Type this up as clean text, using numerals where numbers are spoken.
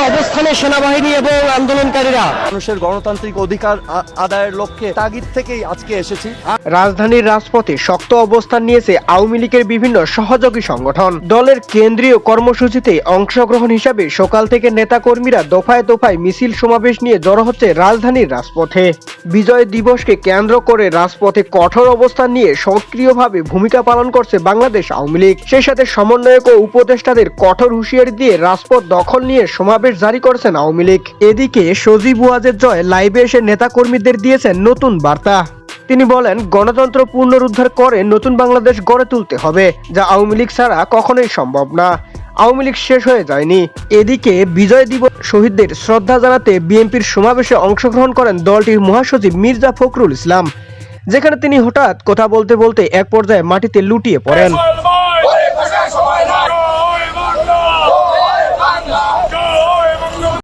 অবস্থানে সেনাবাহিনী এবং আন্দোলনকারীরা মানুষের গণতান্ত্রিক অধিকার আদায়ের লক্ষ্যে তাগিদ থেকেই আজকে এসেছি। রাজধানীর রাজপথে শক্ত অবস্থান নিয়েছে আওয়ামী লীগের বিভিন্ন সহযোগী সংগঠন। দলের কেন্দ্রীয় কর্মসূচিতে অংশগ্রহণ হিসাবে সকাল থেকে নেতাকর্মীরা দফায় দফায় মিছিল সমাবেশ নিয়ে জড়ো হচ্ছে রাজধানীর রাজপথে। বিজয় দিবসকে কেন্দ্র করে রাজপথে কঠোর অবস্থান নিয়ে সক্রিয়ভাবে ভূমিকা পালন করছে বাংলাদেশ আওয়ামী লীগ। সেই সাথে সমন্বয়ক ও উপদেষ্টাদের কঠোর হুঁশিয়ারি দিয়ে রাজপথ দখল নিয়ে সমাবেশ জারি করছেন আওয়ামী লীগ। এদিকে সজীব ওয়াজেদ জয় লাইভে এসে নেতাকর্মীদের দিয়েছেন নতুন বার্তা। তিনি বলেন, গণতন্ত্র পুনরুদ্ধার করে নতুন বাংলাদেশ গড়ে তুলতে হবে, যা আওয়ামী লীগ ছাড়া কখনোই সম্ভব না। আওয়ামী লীগ শেষ হয়ে যায়নি। এদিকে বিজয় দিবস শহীদদের শ্রদ্ধা জানাতে বিএনপির সমাবেশে অংশগ্রহণ করেন দলটির মহাসচিব মির্জা ফখরুল ইসলাম, যেখানে তিনি হঠাৎ কথা বলতে বলতে এক পর্যায়ে মাটিতে লুটিয়ে পড়েন।